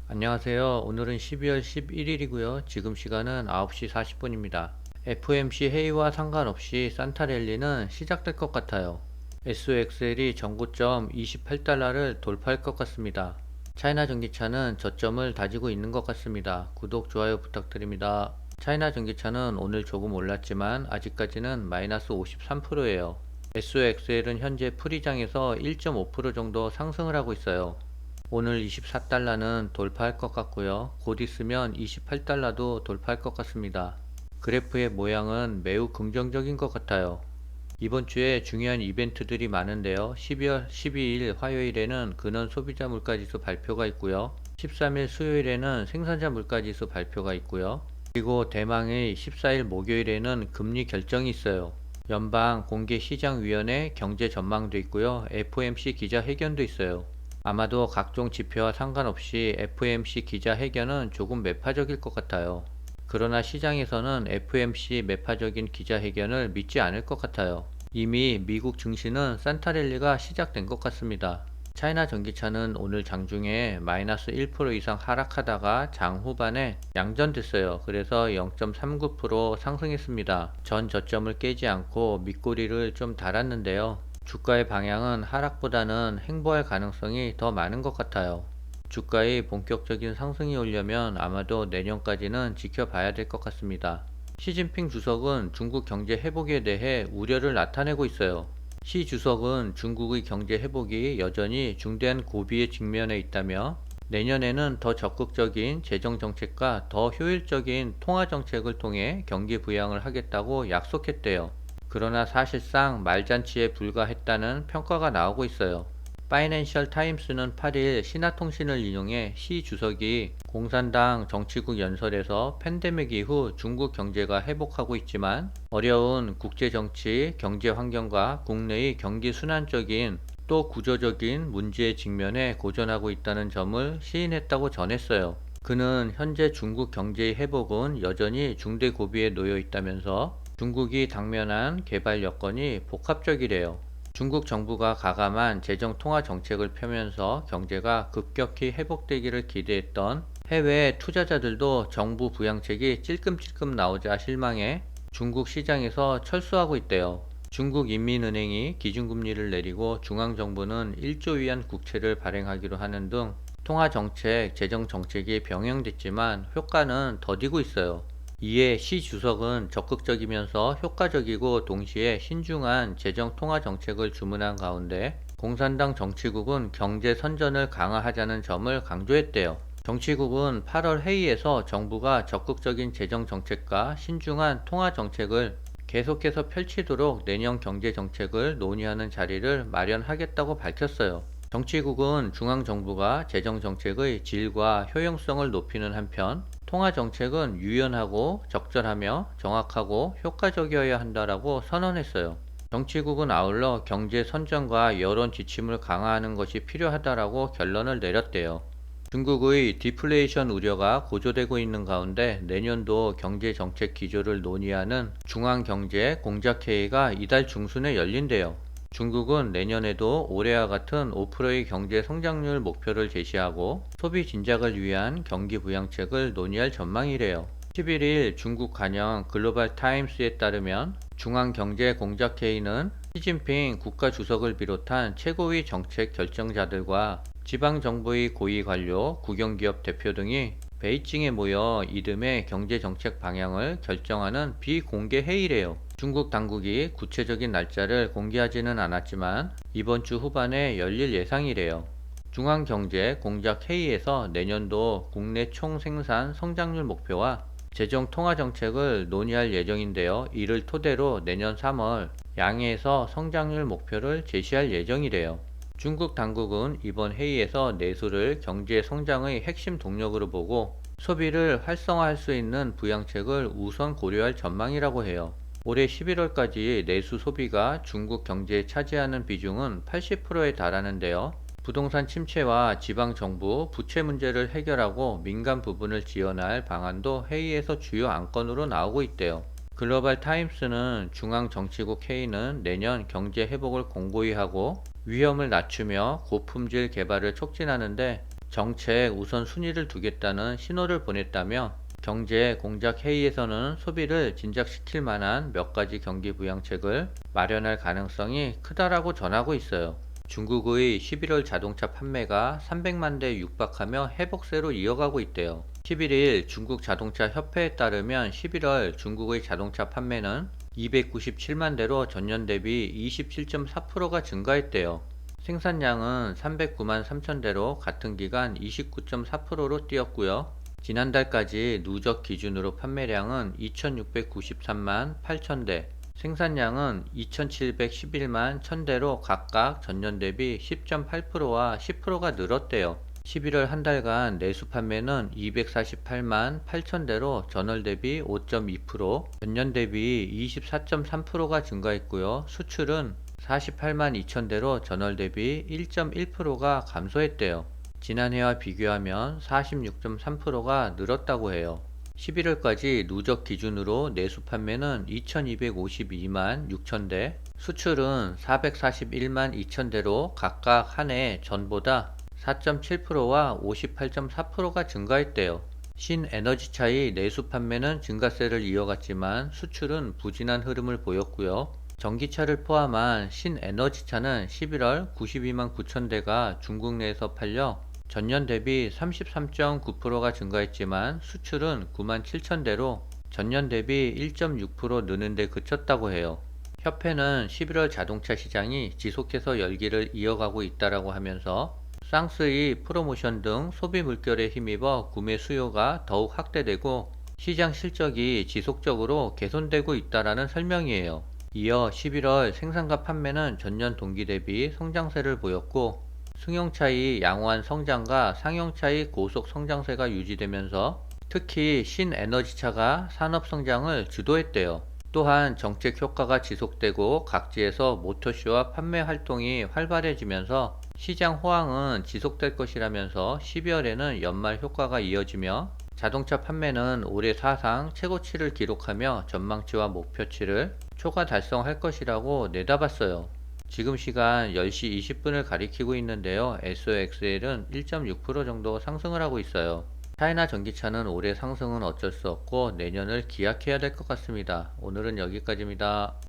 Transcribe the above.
안녕하세요. 오늘은 12월 11일이고요. 지금 시간은 9시 40분입니다. FOMC 회의와 상관없이 산타랠리는 시작될 것 같아요. SOXL이 전고점 28달러를 돌파할 것 같습니다. 차이나 전기차는 저점을 다지고 있는 것 같습니다. 구독, 좋아요 부탁드립니다. 차이나 전기차는 오늘 조금 올랐지만 아직까지는 마이너스 53%예요. SOXL은 현재 프리장에서 1.5% 정도 상승을 하고 있어요. 오늘 24달러는 돌파할 것 같고요. 곧 있으면 28달러도 돌파할 것 같습니다. 그래프의 모양은 매우 긍정적인 것 같아요. 이번 주에 중요한 이벤트들이 많은데요. 12월 12일 화요일에는 근원 소비자 물가지수 발표가 있고요. 13일 수요일에는 생산자 물가지수 발표가 있고요. 그리고 대망의 14일 목요일에는 금리 결정이 있어요. 연방공개시장위원회 경제 전망도 있고요. FOMC 기자회견도 있어요. 아마도 각종 지표와 상관없이 FOMC 기자회견은 조금 매파적일 것 같아요. 그러나 시장에서는 FOMC 매파적인 기자회견을 믿지 않을 것 같아요. 이미 미국 증시는 산타랠리가 시작된 것 같습니다. 차이나 전기차는 오늘 장중에 마이너스 1% 이상 하락하다가 장 후반에 양전됐어요. 그래서 0.39% 상승했습니다. 전 저점을 깨지 않고 밑꼬리를 좀 달았는데요. 주가의 방향은 하락보다는 행보할 가능성이 더 많은 것 같아요. 주가의 본격적인 상승이 오려면 아마도 내년까지는 지켜봐야 될 것 같습니다. 시진핑 주석은 중국 경제 회복에 대해 우려를 나타내고 있어요. 시 주석은 중국의 경제 회복이 여전히 중대한 고비에 직면해 있다며 내년에는 더 적극적인 재정 정책과 더 효율적인 통화 정책을 통해 경기 부양을 하겠다고 약속했대요. 그러나 사실상 말잔치에 불과했다는 평가가 나오고 있어요. 파이낸셜 타임스는 8일 신화통신을 인용해 시 주석이 공산당 정치국 연설에서 팬데믹 이후 중국 경제가 회복하고 있지만 어려운 국제정치, 경제 환경과 국내의 경기 순환적인 또 구조적인 문제에 직면해 고전하고 있다는 점을 시인했다고 전했어요. 그는 현재 중국 경제의 회복은 여전히 중대 고비에 놓여 있다면서 중국이 당면한 개발 여건이 복합적이래요. 중국 정부가 가감한 재정 통화 정책을 펴면서 경제가 급격히 회복되기를 기대했던 해외 투자자들도 정부 부양책이 찔끔찔끔 나오자 실망해 중국 시장에서 철수하고 있대요. 중국 인민은행이 기준금리를 내리고 중앙정부는 1조 위안 국채를 발행하기로 하는 등 통화정책, 재정정책이 병행됐지만 효과는 더디고 있어요. 이에 시 주석은 적극적이면서 효과적이고 동시에 신중한 재정 통화 정책을 주문한 가운데 공산당 정치국은 경제 선전을 강화하자는 점을 강조했대요. 정치국은 8월 회의에서 정부가 적극적인 재정 정책과 신중한 통화 정책을 계속해서 펼치도록 내년 경제 정책을 논의하는 자리를 마련하겠다고 밝혔어요. 정치국은 중앙정부가 재정정책의 질과 효용성을 높이는 한편 통화정책은 유연하고 적절하며 정확하고 효과적이어야 한다라고 선언했어요. 정치국은 아울러 경제 선전과 여론 지침을 강화하는 것이 필요하다라고 결론을 내렸대요. 중국의 디플레이션 우려가 고조되고 있는 가운데 내년도 경제정책 기조를 논의하는 중앙경제공작회의가 이달 중순에 열린대요. 중국은 내년에도 올해와 같은 5%의 경제 성장률 목표를 제시하고 소비 진작을 위한 경기 부양책을 논의할 전망이래요. 11일 중국 관영 글로벌 타임스에 따르면 중앙경제공작회의는 시진핑 국가주석을 비롯한 최고위 정책 결정자들과 지방정부의 고위 관료, 국영기업 대표 등이 베이징에 모여 이듬해 경제정책 방향을 결정하는 비공개 회의래요. 중국 당국이 구체적인 날짜를 공개하지는 않았지만 이번 주 후반에 열릴 예상이래요. 중앙경제공작회의에서 내년도 국내 총생산 성장률 목표와 재정 통화 정책을 논의할 예정인데요. 이를 토대로 내년 3월 양해에서 성장률 목표를 제시할 예정이래요. 중국 당국은 이번 회의에서 내수를 경제 성장의 핵심 동력으로 보고 소비를 활성화할 수 있는 부양책을 우선 고려할 전망이라고 해요. 올해 11월까지 내수 소비가 중국 경제에 차지하는 비중은 80%에 달하는데요. 부동산 침체와 지방정부 부채 문제를 해결하고 민간 부분을 지원할 방안도 회의에서 주요 안건으로 나오고 있대요. 글로벌 타임스는 중앙정치국 회의는 내년 경제 회복을 공고히 하고 위험을 낮추며 고품질 개발을 촉진하는데 정책 우선순위를 두겠다는 신호를 보냈다며 경제 공작 회의에서는 소비를 진작시킬 만한 몇 가지 경기 부양책을 마련할 가능성이 크다라고 전하고 있어요. 중국의 11월 자동차 판매가 300만 대 육박하며 회복세로 이어가고 있대요. 11일 중국 자동차 협회에 따르면 11월 중국의 자동차 판매는 297만 대로 전년 대비 27.4%가 증가했대요. 생산량은 309만 3천 대로 같은 기간 29.4%로 뛰었고요. 지난달까지 누적 기준으로 판매량은 2693만 8천 대, 생산량은 2711만 1000대로 각각 전년 대비 10.8%와 10%가 늘었대요. 11월 한 달간 내수 판매는 248만 8천 대로 전월 대비 5.2%, 전년 대비 24.3%가 증가했고요. 수출은 48만 2천 대로 전월 대비 1.1%가 감소했대요. 지난해와 비교하면 46.3%가 늘었다고 해요. 11월까지 누적 기준으로 내수 판매는 2252만 6천 대, 수출은 441만 2천 대로 각각 한 해 전보다 4.7%와 58.4%가 증가했대요. 신에너지차의 내수 판매는 증가세를 이어갔지만 수출은 부진한 흐름을 보였고요. 전기차를 포함한 신에너지차는 11월 92만 9천 대가 중국 내에서 팔려 전년 대비 33.9%가 증가했지만 수출은 9만 7천 대로 전년 대비 1.6% 느는 데 그쳤다고 해요. 협회는 11월 자동차 시장이 지속해서 열기를 이어가고 있다라고 하면서 쌍스의 프로모션 등 소비 물결에 힘입어 구매 수요가 더욱 확대되고 시장 실적이 지속적으로 개선되고 있다라는 설명이에요. 이어 11월 생산과 판매는 전년 동기 대비 성장세를 보였고 승용차의 양호한 성장과 상용차의 고속 성장세가 유지되면서 특히 신에너지차가 산업 성장을 주도했대요. 또한 정책 효과가 지속되고 각지에서 모터쇼와 판매 활동이 활발해지면서 시장 호황은 지속될 것이라면서 12월에는 연말 효과가 이어지며 자동차 판매는 올해 사상 최고치를 기록하며 전망치와 목표치를 초과 달성할 것이라고 내다봤어요. 지금 시간 10시 20분을 가리키고 있는데요. SOXL은 1.6% 정도 상승을 하고 있어요. 차이나 전기차는 올해 상승은 어쩔 수 없고 내년을 기약해야 될 것 같습니다. 오늘은 여기까지입니다.